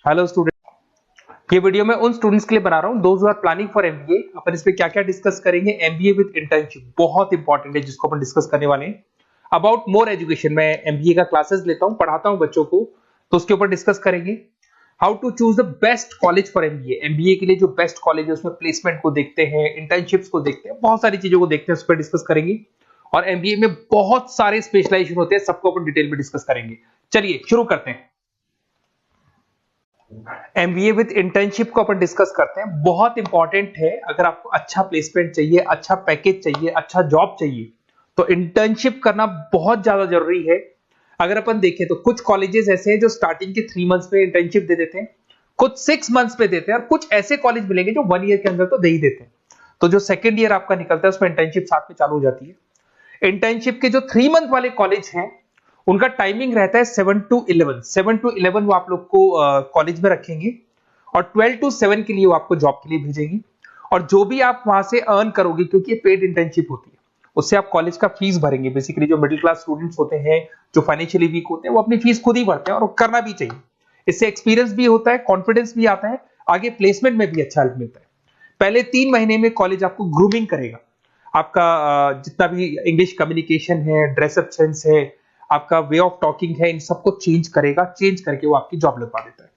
Hello student, ये video मैं उन स्टूडेंट्स के लिए बना रहा हूँ those who are planning for MBA. अपन इस पे क्या क्या डिस्कस करेंगे। एमबीए विद इंटर्नशिप बहुत इंपॉर्टेंट है जिसको अपन डिस्कस करने वाले हैं। अबाउट मोर एजुकेशन, मैं एमबीए का क्लासेस लेता हूँ, पढ़ाता हूँ बच्चों को, तो उसके ऊपर डिस्कस करेंगे। How to choose the best college for MBA. MBA के लिए जो बेस्ट कॉलेज है उसमें प्लेसमेंट को देखते हैं, इंटर्नशिप्स को देखते हैं, बहुत सारी चीजों को देखते हैं, उस पर डिस्कस करेंगे। और एमबीए में बहुत सारे स्पेशलाइजेशन होते हैं, सबको अपन डिटेल में डिस्कस करेंगे। चलिए शुरू करते हैं। एमबीए विद इंटर्नशिप को अपन डिस्कस करते हैं। बहुत इंपॉर्टेंट है, अगर आपको अच्छा प्लेसमेंट चाहिए, अच्छा पैकेज चाहिए, अच्छा जॉब चाहिए, तो इंटर्नशिप करना बहुत ज्यादा जरूरी है। अगर अपन देखें तो कुछ कॉलेजेस ऐसे हैं जो स्टार्टिंग के 3 मंथ्स में इंटर्नशिप दे देते हैं, कुछ 6 मंथ्स पे देते हैं, और कुछ ऐसे कॉलेज मिलेंगे जो 1 ईयर के अंदर तो दे ही देते हैं। तो जो सेकेंड ईयर आपका निकलता है उसमें इंटर्नशिप साथ में चालू हो जाती है। इंटर्नशिप के जो 3 मंथ वाले कॉलेज हैं उनका टाइमिंग रहता है 7 to 11। 7 to 11 वो आप लोग को कॉलेज में रखेंगे, और 12 to 7 के लिए वो आपको जॉब के लिए भेजेंगे। और जो भी आप वहां से अर्न करोगे, क्योंकि ये पेड इंटर्नशिप होती है, उससे आप कॉलेज का फीस भरेंगे। बेसिकली जो मिडिल क्लास स्टूडेंट्स होते हैं, जो फाइनेंशियली वीक होते हैं, वो अपनी फीस खुद ही भरते हैं, और करना भी चाहिए। इससे एक्सपीरियंस भी होता है, कॉन्फिडेंस भी आता है, आगे प्लेसमेंट में भी अच्छा हेल्प मिलता है। पहले 3 महीने में कॉलेज आपको ग्रूमिंग करेगा। आपका जितना भी इंग्लिश कम्युनिकेशन है, ड्रेसअप सेंस है, आपका वे ऑफ टॉकिंग है, इन सबको चेंज करेगा। चेंज करके वो आपकी जॉब लगवा देता है।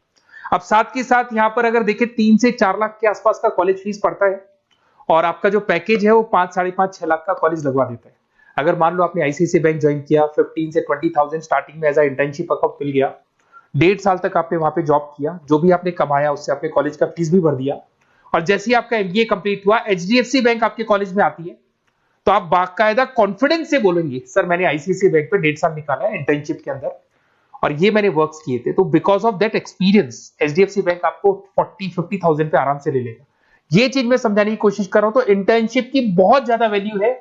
अब साथ के साथ यहाँ पर अगर देखें 3 से 4 लाख के आसपास का कॉलेज फीस पड़ता है, और आपका जो पैकेज है वो 5, 5.5, 6 लाख का कॉलेज लगवा देता है। अगर मान लो आपने आईसीआईसीआई बैंक ज्वाइन किया, 15 से 20,000 स्टार्टिंग में एज अ इंटर्नशिप अकाउंट मिल गया, 1.5 साल तक आपने वहां पे जॉब किया, जो भी आपने कमाया उससे आपने कॉलेज का फीस भी भर दिया, और जैसे ही आपका एमबीए कंप्लीट हुआ, एचडीएफसी बैंक आपके कॉलेज में आती है, तो आप बाकायदा कॉन्फिडेंस से बोलेंगे, सर मैंने आईसीआईसीआई बैंक पे 1.5 साल निकाला है इंटर्नशिप के अंदर, और ये मैंने वर्क्स किए थे। तो because of that experience HDFC bank आपको 40-50,000 पे आराम से ले लेगा। ये चीज मैं समझाने की कोशिश कर रहा हूं। तो इंटर्नशिप की बहुत ज्यादा वैल्यू है।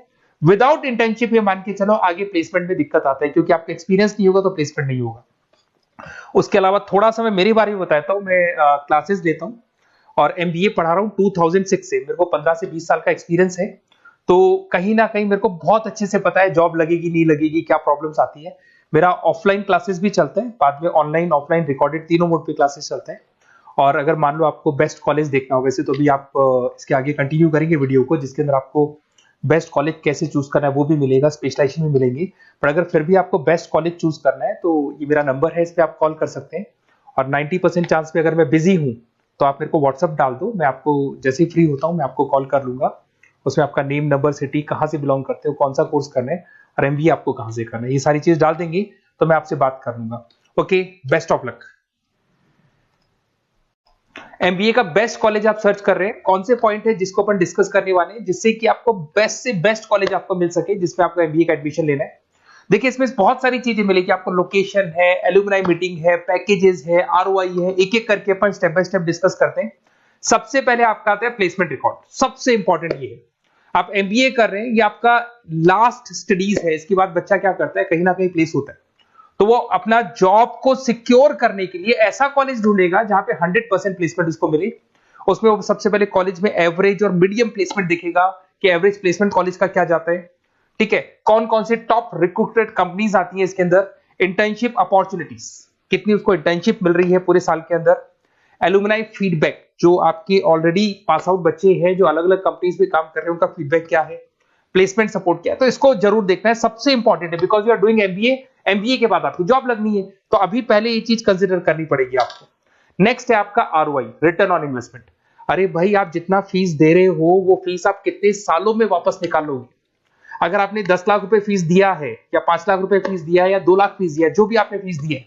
विदाउट इंटर्नशिप ये मान के चलो आगे प्लेसमेंट में दिक्कत आता है, क्योंकि आपका एक्सपीरियंस नहीं होगा तो प्लेसमेंट नहीं होगा। उसके अलावा थोड़ा सा मैं मेरे बारे में बताता हूँ। मैं क्लासेस देता हूँ और एमबीए पढ़ा रहा हूँ 2006 से। मेरे को 15 से 20 साल का एक्सपीरियंस है, तो कहीं ना कहीं मेरे को बहुत अच्छे से पता है जॉब लगेगी नहीं लगेगी, क्या प्रॉब्लम्स आती है। मेरा ऑफलाइन क्लासेस भी चलते हैं, बाद में ऑनलाइन ऑफलाइन रिकॉर्डेड तीनों मोड पे क्लासेस चलते हैं। और अगर मान लो आपको बेस्ट कॉलेज देखना हो, वैसे तो भी आप इसके आगे कंटिन्यू करेंगे वीडियो को, जिसके अंदर आपको बेस्ट कॉलेज कैसे चूज करना है वो भी मिलेगा, स्पेशलाइजेशन भी मिलेंगे। पर अगर फिर भी आपको बेस्ट कॉलेज चूज करना है तो ये मेरा नंबर है, इस पर आप कॉल कर सकते हैं। और 90% चांस पे अगर मैं बिजी हूँ तो आप मेरे को व्हाट्सअप डाल दो, मैं आपको जैसे ही फ्री होता हूँ मैं आपको कॉल कर लूंगा। उसमें आपका नेम, नंबर, सिटी, कहाँ से बिलोंग करते हो, कौन सा कोर्स करना है, और एमबीए आपको कहाँ से करना है, ये सारी चीज डाल देंगे तो मैं आपसे बात कर लूंगा। Okay, best of luck. MBA का बेस्ट कॉलेज आप सर्च कर रहे हैं, कौन से पॉइंट है जिसको अपन डिस्कस करने वाले हैं, जिससे कि आपको बेस्ट से बेस्ट कॉलेज आपको मिल सके जिसमें आपको एमबीए का एडमिशन लेना है। देखिए इसमें बहुत सारी चीजें मिलेगी आपको। लोकेशन है, एलुमनाई मीटिंग है, पैकेजेस है, आरओआई है, एक एक करके अपन स्टेप बाय स्टेप डिस्कस करते हैं। सबसे पहले आपका आता है प्लेसमेंट रिकॉर्ड। सबसे इंपॉर्टेंट ये है, आप एमबीए कर रहे हैं, ये आपका लास्ट स्टडीज है। इसके बाद बच्चा क्या करता है, कहीं ना कहीं प्लेस होता है, तो वो अपना जॉब को सिक्योर करने के लिए ऐसा कॉलेज ढूंढेगा जहां पे 100% प्लेसमेंट उसको मिले। उसमें वो सबसे पहले कॉलेज में एवरेज और मीडियम प्लेसमेंट देखेगा कि एवरेज प्लेसमेंट कॉलेज का क्या जाता है, ठीक है। कौन कौन से टॉप रिक्रूटेड कंपनीज आती है इसके अंदर, इंटर्नशिप अपॉर्चुनिटीज कितनी उसको इंटर्नशिप मिल रही है पूरे साल के अंदर, एलुमनाई फीडबैक, जो आपके ऑलरेडी पास आउट बच्चे हैं जो अलग अलग कंपनीज में काम कर रहे हैं उनका फीडबैक क्या है, प्लेसमेंट सपोर्ट क्या है। तो इसको जरूर देखना है, सबसे इंपॉर्टेंट है, because you are doing MBA. MBA के बाद आपको जॉब लगनी है, तो अभी पहले ये चीज कंसिडर करनी पड़ेगी आपको। नेक्स्ट है आपका आरओआई, रिटर्न ऑन इन्वेस्टमेंट। अरे भाई, आप जितना फीस दे रहे हो वो फीस आप कितने सालों में वापस निकालोगे। अगर आपने 10 लाख रुपए फीस दिया है, या 5 लाख रुपए फीस दिया है, या 2 लाख फीस दिया है, जो भी आपने फीस दी है,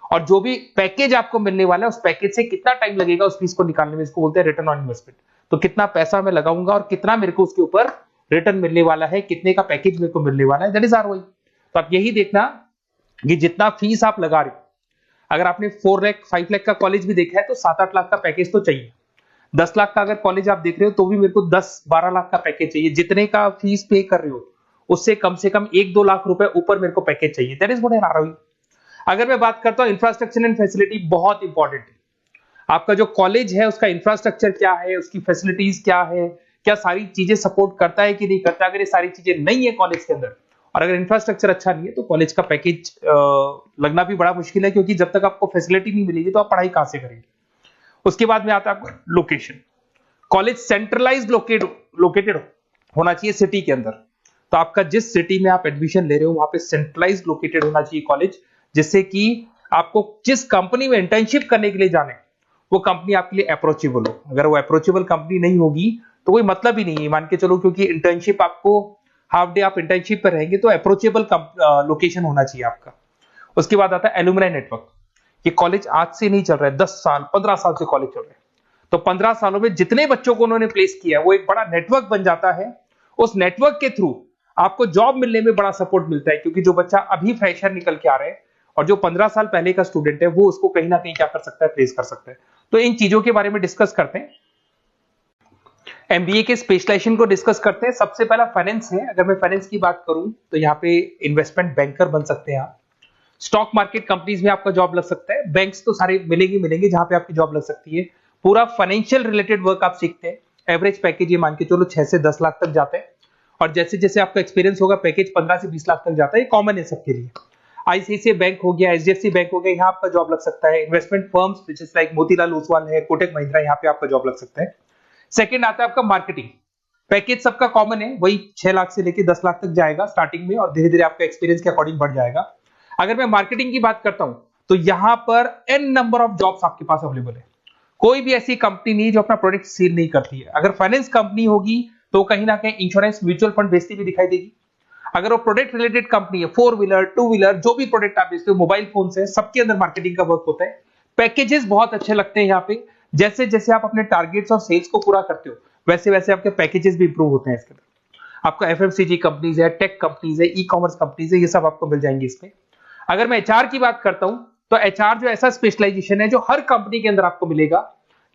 और जो भी पैकेज आपको मिलने वाला है, उस पैकेज से कितना टाइम लगेगा उस फीस को निकालने में, इसको बोलते हैं रिटर्न ऑन इन्वेस्टमेंट। तो कितना पैसा मैं लगाऊंगा और कितना मेरे को उसके ऊपर रिटर्न मिलने वाला है, कितने का पैकेज मेरे को मिलने वाला है, दैट इज आरओआई। तो आप यही देखना कि जितना फीस आप लगा रहे हो, अगर आपने 4 लाख 5 लाख का कॉलेज भी देखा है तो 7-8 लाख का पैकेज तो चाहिए। 10 लाख का अगर कॉलेज आप देख रहे हो तो भी मेरे को 10-12 लाख का पैकेज चाहिए। जितने का फीस पे कर रहे हो उससे कम से कम 1-2 लाख रुपए ऊपर मेरे को पैकेज चाहिए, that is what I am ROI. अगर मैं बात करता हूं इंफ्रास्ट्रक्चर एंड फैसिलिटी, बहुत इंपॉर्टेंट है। आपका जो कॉलेज है उसका इंफ्रास्ट्रक्चर क्या है, उसकी फैसिलिटीज क्या है, क्या सारी चीजें सपोर्ट करता है कि नहीं करता। अगर ये सारी चीजें नहीं है कॉलेज के अंदर, और अगर इंफ्रास्ट्रक्चर अच्छा नहीं है तो कॉलेज का पैकेज लगना भी बड़ा मुश्किल है, क्योंकि जब तक आपको फैसिलिटी नहीं मिलेगी तो आप पढ़ाई कहां से करेंगे। उसके बाद में आता है आपका लोकेशन। कॉलेज सेंट्रलाइज लोकेटेड होना चाहिए सिटी के अंदर। तो आपका जिस सिटी में आप एडमिशन ले रहे हो वहां पे सेंट्रलाइज लोकेटेड होना चाहिए कॉलेज, जिससे कि आपको जिस कंपनी में इंटर्नशिप करने के लिए जाने वो कंपनी आपके लिए अप्रोचेबल हो। अगर वो अप्रोचेबल कंपनी नहीं होगी तो कोई मतलब ही नहीं है, मान के चलो, क्योंकि इंटर्नशिप आपको हाफ डे आप इंटर्नशिप पर रहेंगे तो अप्रोचेबल लोकेशन होना चाहिए आपका। उसके बाद आता है एलुमनाई नेटवर्क। ये कॉलेज आज से नहीं चल रहा है, 10 साल 15 साल से कॉलेज चल रहा है। तो 15 सालों में जितने बच्चों को उन्होंने प्लेस किया वो एक बड़ा नेटवर्क बन जाता है। उस नेटवर्क के थ्रू आपको जॉब मिलने में बड़ा सपोर्ट मिलता है, क्योंकि जो बच्चा अभी फ्रेशर निकल के आ रहे हैं और जो 15 साल पहले का स्टूडेंट है वो उसको कहीं ना कहीं क्या कर सकता है, प्लेस कर सकता है। तो इन चीजों के बारे में डिस्कस करते हैं। एमबीए के स्पेशलाइजेशन को डिस्कस करते हैं। सबसे पहला फाइनेंस है। अगर मैं फाइनेंस की बात करूं तो यहाँ पे इन्वेस्टमेंट बैंकर बन सकते हैं आप। स्टॉक मार्केट कंपनीज में आपका जॉब लग सकता है। बैंक्स तो सारे मिलेंगे जहां पे आपकी जॉब लग सकती है। पूरा फाइनेंशियल रिलेटेड वर्क आप सीखते हैं। एवरेज पैकेज ये मान के चलो 6 से 10 लाख तक जाते हैं, और जैसे जैसे आपका एक्सपीरियंस होगा पैकेज 15 से 20 लाख तक जाता है। ये कॉमन है सबके लिए। आईसीआईसीआई बैंक हो गया, एचडीएफसी बैंक हो गया, यहाँ आपका जॉब लग सकता है। Investment firms which is like Motilal Oswal है, कोटक महिंद्रा, यहाँ पे आपका जॉब लग सकता है। सेकंड आता है आपका मार्केटिंग। पैकेज सबका कॉमन है, वही 6 लाख से लेके 10 लाख तक जाएगा स्टार्टिंग में, और धीरे धीरे आपका एक्सपीरियंस के अकॉर्डिंग बढ़ जाएगा। अगर मैं मार्केटिंग की बात करता हूं तो यहां पर एन नंबर ऑफ जॉब्स आपके पास अवेलेबल है। कोई भी ऐसी कंपनी नहीं जो अपना प्रोडक्ट सेल नहीं करती है। अगर फाइनेंस कंपनी होगी तो कहीं ना कहीं इंश्योरेंस म्यूचुअल फंड बेचती भी दिखाई देगी। अगर वो प्रोडक्ट रिलेटेड कंपनी है, 4 व्हीलर 2 व्हीलर जो भी प्रोडक्ट आप बेचते हो, मोबाइल फोन से, सबके अंदर मार्केटिंग का वर्क होता है। पैकेजेस बहुत अच्छे लगते हैं यहाँ पे। जैसे जैसे आप अपने टारगेट्स और सेल्स को पूरा करते हो वैसे वैसे आपके पैकेजेस भी इंप्रूव होते हैं इसके अंदर। आपका एफएमसीजी कंपनीज है, टेक कंपनीज है, ई कॉमर्स कंपनीज है, ये सब आपको मिल जाएंगे इसमें। अगर मैं एचआर की बात करता हूं तो एचआर जो ऐसा स्पेशलाइजेशन है जो हर कंपनी के अंदर आपको मिलेगा,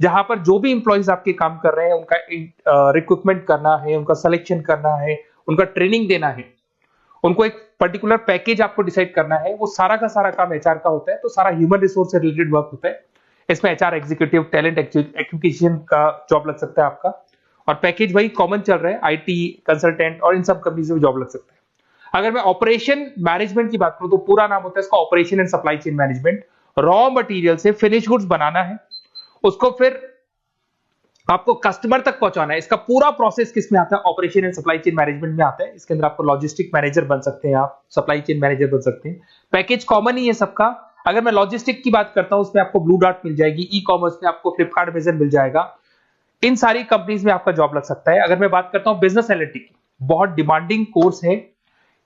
जहां पर जो भी इंप्लॉइज आपके काम कर रहे हैं उनका रिक्रूटमेंट करना है, उनका सिलेक्शन करना है, उनका ट्रेनिंग देना है, उनको एक पर्टिकुलर पैकेज आपको डिसाइड करना है, वो सारा का सारा काम एचआर का होता है। तो सारा ह्यूमन रिसोर्स से रिलेटेड वर्क होता है। इसमें एचआर एग्जीक्यूटिव, टैलेंट एक्विजिशन का जॉब लग सकता है आपका, और पैकेज वही कॉमन चल रहा है, आईटी कंसल्टेंट और इन सब कंपनीज में जॉब लग सकता है। अगर मैं ऑपरेशन मैनेजमेंट की बात करूं तो पूरा नाम होता है इसका operation and supply chain management. Raw material से फिनिश गुड्स बनाना है, उसको फिर आपको कस्टमर तक पहुंचाना है। इसका पूरा प्रोसेस किसमें आता है, operation and supply chain management में आता है। इसके अंदर आपको लॉजिस्टिक मैनेजर बन सकते हैं, आप सप्लाई चेन मैनेजर बन सकते हैं। पैकेज कॉमन ही है सबका। अगर मैं लॉजिस्टिक की बात करता हूं उसमें आपको ब्लू डॉट मिल जाएगी, ई कॉमर्स में आपको फ्लिपकार्ट, अमेज़न मिल जाएगा। इन सारी कंपनीज में आपका जॉब लग सकता है। अगर मैं बात करता हूं बिजनेस एनालिटिक्स की, बहुत डिमांडिंग कोर्स है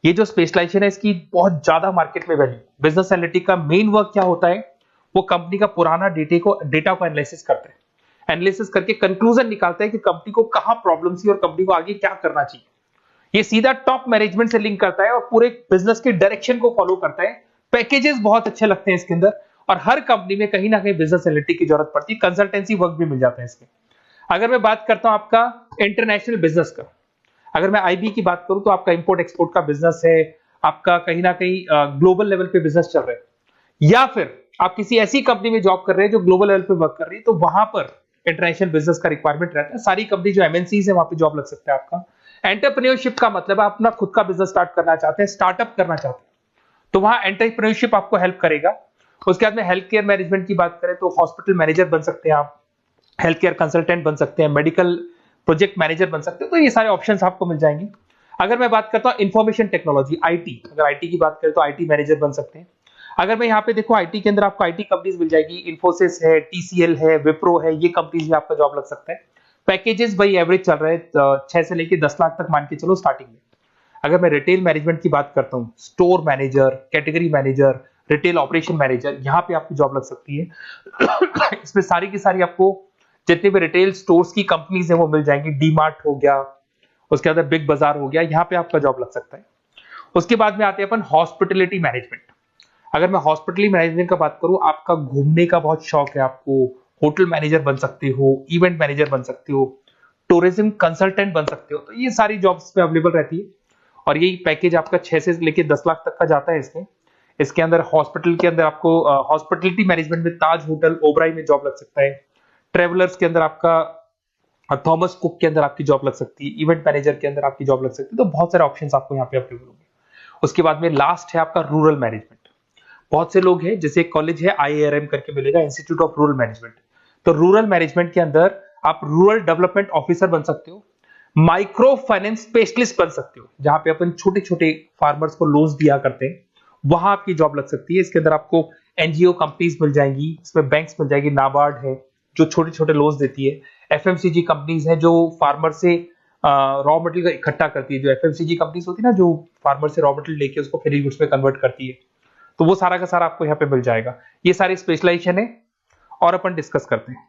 ये जो स्पेशलाइजेशन है, इसकी बहुत ज्यादा मार्केट में वैल्यू। बिजनेस एनालिटिक्स का मेन वर्क क्या होता है, वो कंपनी का पुराना डेटा को एनालिसिस करते हैं। एनालिसिस करके कंक्लूजन निकालता है कि कंपनी को कहां प्रॉब्लम थी और कंपनी को आगे क्या करना चाहिए। ये सीधा टॉप मैनेजमेंट से लिंक करता है और पूरे बिजनेस के डायरेक्शन को फॉलो करता है। पैकेजेस बहुत अच्छे लगते हैं इसके अंदर, और हर कंपनी में कहीं ना कहीं बिजनेस एनालिटिक्स की जरूरत पड़ती है। कंसल्टेंसी वर्क भी मिल जाता है इसमें। अगर मैं बात करता हूं आपका इंटरनेशनल बिजनेस का, अगर मैं आईबी की बात करूं तो आपका इंपोर्ट एक्सपोर्ट का बिजनेस है, आपका कहीं ना कहीं ग्लोबल लेवल पे बिजनेस चल रहा है, या फिर आप किसी ऐसी कंपनी में जॉब कर रहे हैं जो ग्लोबल लेवल पे वर्क कर रही है, तो वहां पर इंटरनेशनल बिजनेस का रिक्वायरमेंट रहता है। सारी कंपनी जो एमएनसीज है वहां पे जॉब लग सकता है आपका। एंटरप्रेन्योरशिप का मतलब आप अपना खुद का बिजनेस स्टार्ट करना चाहते हैं, स्टार्टअप करना चाहते हैं, तो वहां एंटरप्रेन्योरशिप आपको हेल्प करेगा। उसके बाद में हेल्थ केयर मैनेजमेंट की बात करें तो हॉस्पिटल मैनेजर बन सकते हैं आप, हेल्थ केयर कंसल्टेंट बन सकते हैं, मेडिकल प्रोजेक्ट मैनेजर बन सकते हैं। तो ये सारे ऑप्शंस आपको मिल जाएंगे। अगर मैं बात करता हूं इंफॉर्मेशन टेक्नोलॉजी, आईटी, अगर आईटी की बात करें तो आईटी मैनेजर बन सकते हैं। अगर मैं यहाँ पे देखो आईटी के अंदर आपको आईटी कंपनीज मिल जाएगी, इन्फोसिस है, टीसीएल है, विप्रो है, ये कंपनीज में आपका जॉब लग सकता है। पैकेजेस भाई एवरेज चल रहे हैं 6 से लेके 10 लाख तक मान के चलो स्टार्टिंग में। अगर मैं रिटेल मैनेजमेंट की बात करता हूँ, store manager, category manager, retail operation manager, यहाँ पे आपकी जॉब लग सकती है। इसमें सारी की सारी आपको जितने भी रिटेल स्टोर्स की कंपनीज है वो मिल जाएंगी। डीमार्ट हो गया, उसके बाद बिग बाजार हो गया, यहाँ पे आपका जॉब लग सकता है। उसके बाद में आते हैं अपन हॉस्पिटलिटी मैनेजमेंट। अगर मैं हॉस्पिटलिटी मैनेजमेंट का बात करूं, आपका घूमने का बहुत शौक है, आपको होटल मैनेजर बन सकते हो, इवेंट मैनेजर बन सकते हो, टूरिज्म कंसल्टेंट बन सकते हो, तो ये सारी जॉब्स पे अवेलेबल रहती है। और यही पैकेज आपका 6 से लेके 10 लाख तक का जाता है इसमें। इसके अंदर हॉस्पिटल के अंदर आपको हॉस्पिटलिटी मैनेजमेंट में ताज होटल, ओबराई में जॉब लग सकता है। ट्रेवलर्स के अंदर आपका थॉमस कुक के अंदर आपकी जॉब लग सकती है। इवेंट मैनेजर के अंदर आपकी जॉब लग सकती है। तो बहुत सारे ऑप्शंस आपको यहाँ पे अवेलेबल होंगे। उसके बाद में लास्ट है आपका रूरल मैनेजमेंट। बहुत से लोग हैं, जैसे एक कॉलेज है IARM करके मिलेगा, इंस्टीट्यूट ऑफ रूरल मैनेजमेंट। तो रूरल मैनेजमेंट के अंदर आप रूरल डेवलपमेंट ऑफिसर बन सकते हो, माइक्रो फाइनेंस स्पेशलिस्ट बन सकते हो, जहां पे अपन छोटे छोटे फार्मर्स को लोन्स दिया करते हैं, वहां आपकी जॉब लग सकती है। इसके अंदर आपको एनजीओ कंपनीज मिल जाएंगी, इसमें बैंक्स मिल जाएगी, नाबार्ड है जो छोटे छोटे लोन्स देती है, एफएमसीजी कंपनीज है जो फार्मर से रॉ मटेरियल इकट्ठा करती है, जो एफएमसीजी कंपनीज होती है ना, जो फार्मर से रॉ मटेरियल लेके उसको फिर गुड्स में कन्वर्ट करती है, तो वो सारा का सारा आपको यहाँ पे मिल जाएगा। ये सारी स्पेशलाइजेशन है और अपन डिस्कस करते हैं।